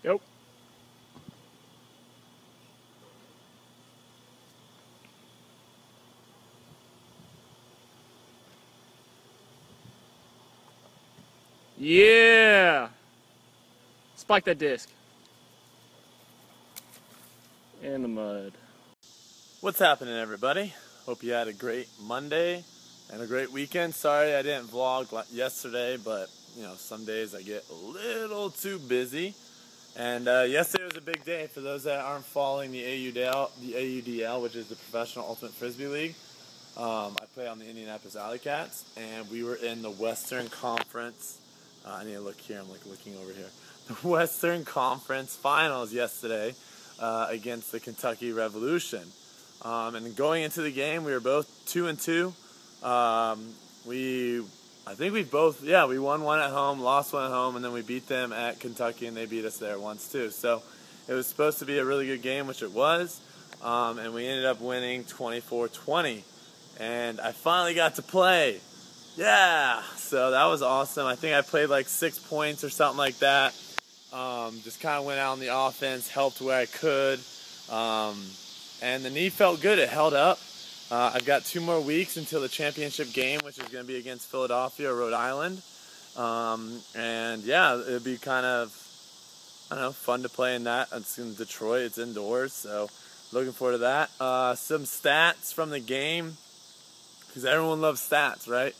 Yep. Yeah. Spike that disc. In the mud. What's happening, everybody? Hope you had a great Monday and a great weekend. Sorry I didn't vlog yesterday, but you know, some days I get a little too busy. And yesterday was a big day for those that aren't following the AUDL, which is the Professional Ultimate Frisbee League. I play on the Indianapolis Alley Cats, and we were in the Western Conference. I need to look here. I'm like looking over here. The Western Conference Finals yesterday against the Kentucky Revolution. And going into the game, we were both 2-2. I think we won one at home, lost one at home, and then we beat them at Kentucky, and they beat us there once too. So it was supposed to be a really good game, which it was, and we ended up winning 24-20. And I finally got to play. Yeah, so that was awesome. I think I played like 6 points or something like that. Just kind of went out on the offense, helped where I could, and the knee felt good. It held up. I've got 2 more weeks until the championship game, which is going to be against Philadelphia or Rhode Island. And yeah, it'd be kind of, I don't know, fun to play in that. It's in Detroit. It's indoors, so looking forward to that. Some stats from the game, because everyone loves stats, right?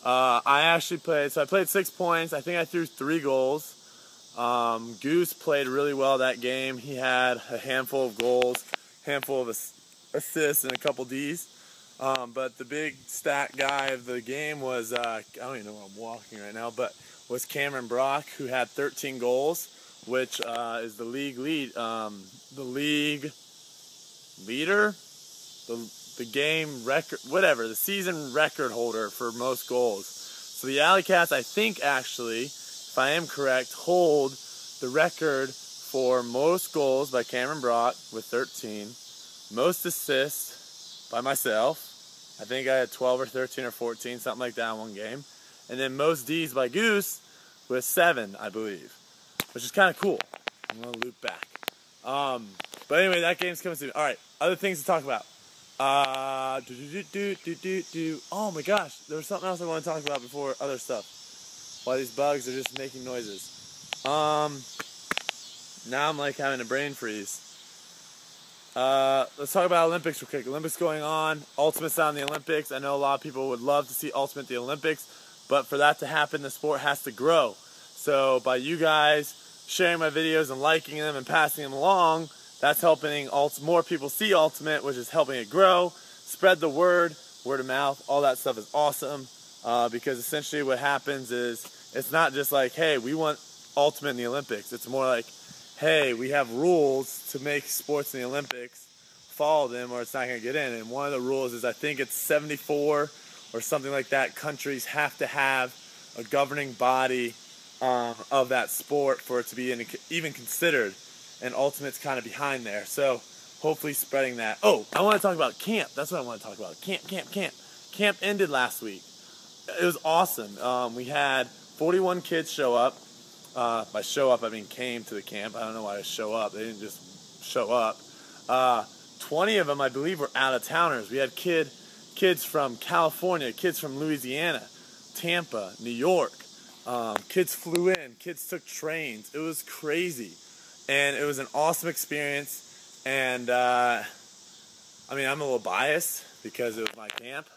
I actually played 6 points. I think I threw 3 goals. Goose played really well that game. He had a handful of goals, handful of assists, and a couple Ds. But the big stat guy of the game was, I don't even know where I'm walking right now, but was Cameron Brock, who had 13 goals, which is the league leader, the game record, whatever, the season record holder for most goals. So the Alley Cats, I think actually, if I am correct, hold the record for most goals by Cameron Brock with 13, most assists by myself. I think I had 12 or 13 or 14, something like that in one game. And then most Ds by Goose with 7, I believe, which is kind of cool. I'm going to loop back. But anyway, that game's coming soon. All right, other things to talk about. Oh my gosh, there was something else I want to talk about before other stuff. Why these bugs are just making noises. Now I'm like having a brain freeze. Let's talk about Olympics real quick. Olympics going on. Ultimate's on the Olympics. I know a lot of people would love to see Ultimate at the Olympics, but for that to happen, the sport has to grow. So by you guys sharing my videos and liking them and passing them along, that's helping more people see Ultimate, which is helping it grow. Spread the word of mouth, all that stuff is awesome. Because essentially what happens is, it's not just like, hey, we want Ultimate in the Olympics. It's more like, hey, we have rules to make sports in the Olympics. Follow them or it's not going to get in. And one of the rules is, I think it's 74 or something like that, countries have to have a governing body of that sport for it to be even considered. And Ultimate's kind of behind there. So hopefully spreading that. Oh, I want to talk about camp. That's what I want to talk about. Camp. Camp ended last week. It was awesome. We had 41 kids show up. By show up, I mean came to the camp. I don't know why I show up. They didn't just show up. 20 of them, I believe, were out-of-towners. We had kids from California, kids from Louisiana, Tampa, New York. Kids flew in. Kids took trains. It was crazy. And it was an awesome experience. And, I mean, I'm a little biased because it was my camp.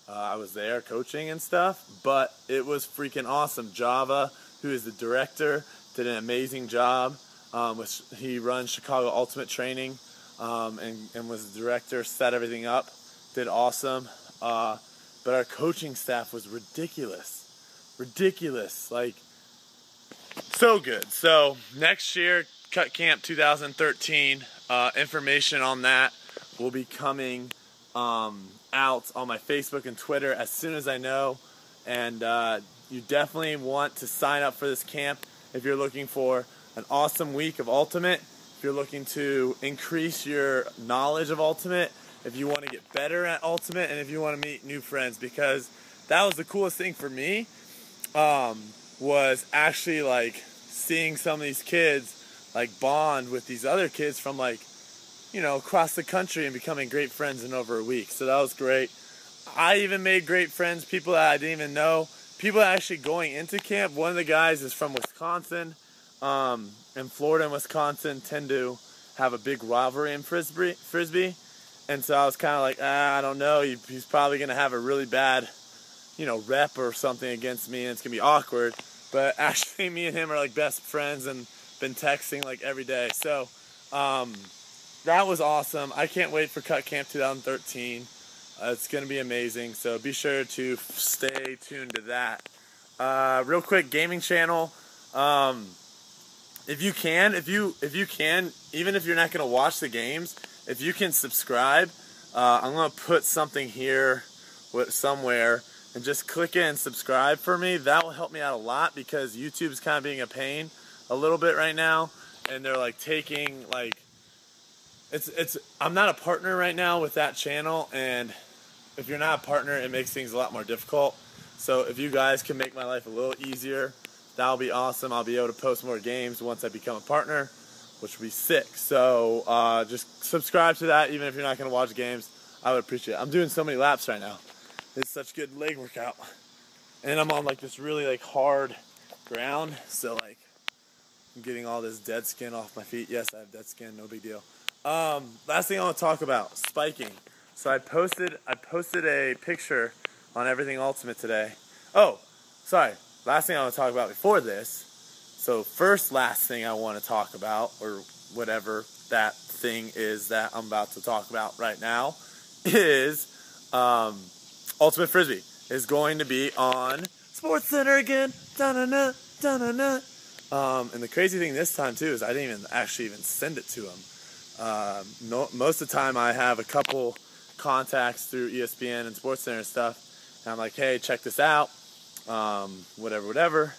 I was there coaching and stuff, but it was freaking awesome. Java, who is the director, did an amazing job. He runs Chicago Ultimate Training and was the director, set everything up, did awesome. But our coaching staff was ridiculous, like so good. So next year, Cut Camp 2013, information on that will be coming out on my Facebook and Twitter as soon as I know. And you definitely want to sign up for this camp if you're looking for an awesome week of Ultimate, if you're looking to increase your knowledge of Ultimate, if you want to get better at Ultimate, and if you want to meet new friends. Because that was the coolest thing for me, was actually like seeing some of these kids like bond with these other kids from like, you know, across the country and becoming great friends in over a week. So that was great. I even made great friends, people that I didn't even know. People actually going into camp. One of the guys is from Wisconsin. And Florida and Wisconsin tend to have a big rivalry in Frisbee. And so I was kind of like, I don't know. He's probably going to have a really bad, you know, rep or something against me, and it's going to be awkward. But actually, me and him are like best friends and been texting like every day. So that was awesome. I can't wait for Cut Camp 2013. It's going to be amazing. So be sure to stay tuned to that. Real quick, gaming channel. If you can, even if you're not going to watch the games, if you can subscribe, I'm going to put something here somewhere, and just click in and subscribe for me. That will help me out a lot, because YouTube's kind of being a pain a little bit right now, and they're like taking like, I'm not a partner right now with that channel, and if you're not a partner, it makes things a lot more difficult. So if you guys can make my life a little easier, that'll be awesome. I'll be able to post more games once I become a partner, which would be sick. So just subscribe to that, even if you're not going to watch games. I would appreciate it. I'm doing so many laps right now. It's such good leg workout. And I'm on like this really like hard ground, so like I'm getting all this dead skin off my feet. Yes, I have dead skin, no big deal. Last thing I want to talk about, spiking. So I posted a picture on Everything Ultimate today. Oh, sorry. Last thing I want to talk about before this. So last thing I want to talk about, or whatever that thing is that I'm about to talk about right now, is Ultimate Frisbee is going to be on Sports Center again. Da-na-na, da-na-na. And the crazy thing this time too is I didn't even actually send it to him. Most of the time I have a couple contacts through ESPN and Sports Center and stuff, and I'm like, hey, check this out, whatever.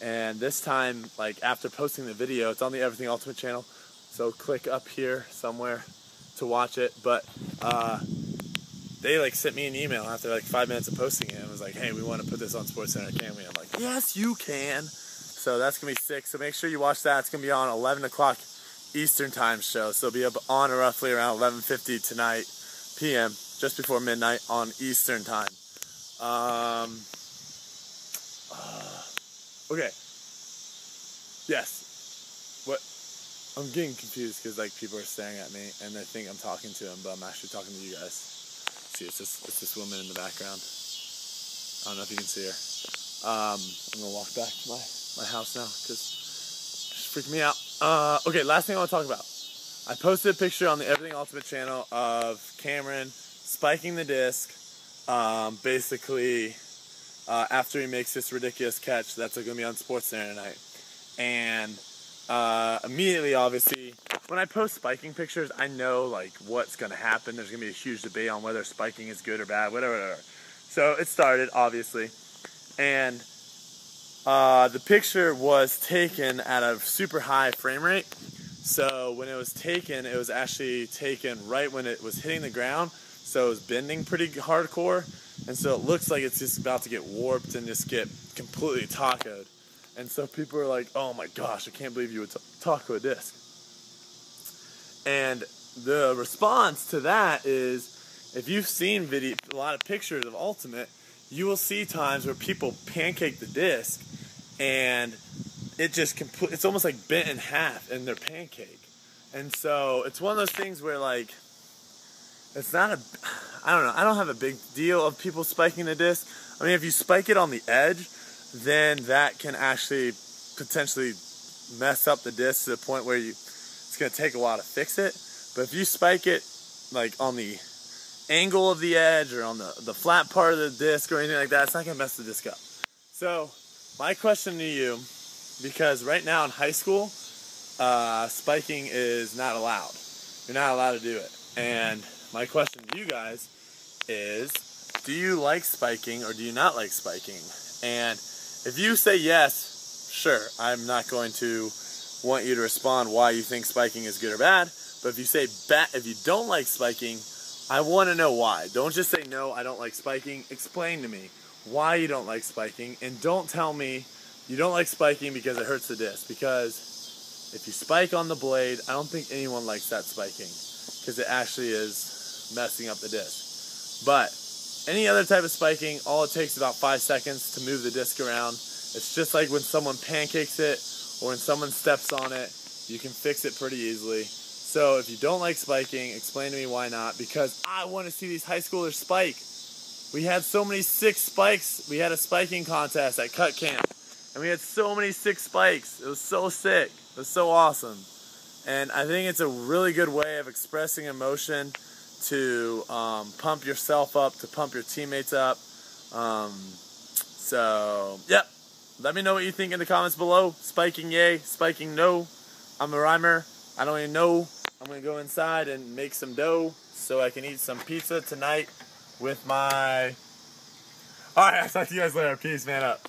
And this time, like after posting the video, it's on the Everything Ultimate channel, so click up here somewhere to watch it. But they like sent me an email after like 5 minutes of posting it, and was like, hey, we want to put this on Sports Center, can we? I'm like, yes, you can. So that's gonna be sick. So make sure you watch that. It's gonna be on 11 o'clock Eastern time show, so it'll be up on roughly around 11:50 tonight p.m., just before midnight on Eastern time. Okay. Yes. What? I'm getting confused because like people are staring at me and they think I'm talking to them, but I'm actually talking to you guys. See, it's this woman in the background. I don't know if you can see her. I'm gonna walk back to my house now because she's freaking me out. Okay, last thing I want to talk about. I posted a picture on the Everything Ultimate channel of Cameron spiking the disc, basically after he makes this ridiculous catch that's going to be on Sports Center tonight. And immediately, obviously, when I post spiking pictures, I know like what's going to happen. There's going to be a huge debate on whether spiking is good or bad, whatever. So it started, obviously, and the picture was taken at a super high frame rate. So when it was taken, it was actually taken right when it was hitting the ground. So it was bending pretty hardcore. And so it looks like it's just about to get warped and just get completely tacoed. And so people are like, oh my gosh, I can't believe you would taco a disc. And the response to that is, if you've seen a lot of pictures of Ultimate, you will see times where people pancake the disc and it just it's almost like bent in half in their pancake. And so it's one of those things where like, it's not I don't know, I don't have a big deal of people spiking the disc. I mean, if you spike it on the edge, then that can actually potentially mess up the disc to the point where it's going to take a while to fix it. But if you spike it like on the angle of the edge or on the flat part of the disc or anything like that, it's not going to mess the disc up. So my question to you, because right now in high school, spiking is not allowed. You're not allowed to do it. And my question to you guys is, do you like spiking or do you not like spiking? And if you say yes, sure, I'm not going to want you to respond why you think spiking is good or bad. But if you say if you don't like spiking, I want to know why. Don't just say no, I don't like spiking. Explain to me why you don't like spiking, and don't tell me you don't like spiking because it hurts the disc, because If you spike on the blade, I don't think anyone likes that spiking because it actually is messing up the disc. But any other type of spiking, all it takes is about 5 seconds to move the disc around. It's just like when someone pancakes it or when someone steps on it, you can fix it pretty easily. So if you don't like spiking, explain to me why not, because I want to see these high schoolers spike. We had so many sick spikes. We had a spiking contest at cut camp, and we had so many sick spikes. It was so sick. It was so awesome. And I think it's a really good way of expressing emotion to pump yourself up, to pump your teammates up. So, yep. Let me know what you think in the comments below. Spiking yay, spiking no. I'm a rhymer. I don't even know. I'm going to go inside and make some dough so I can eat some pizza tonight with my... Alright, I'll talk to you guys later. Peace, man up.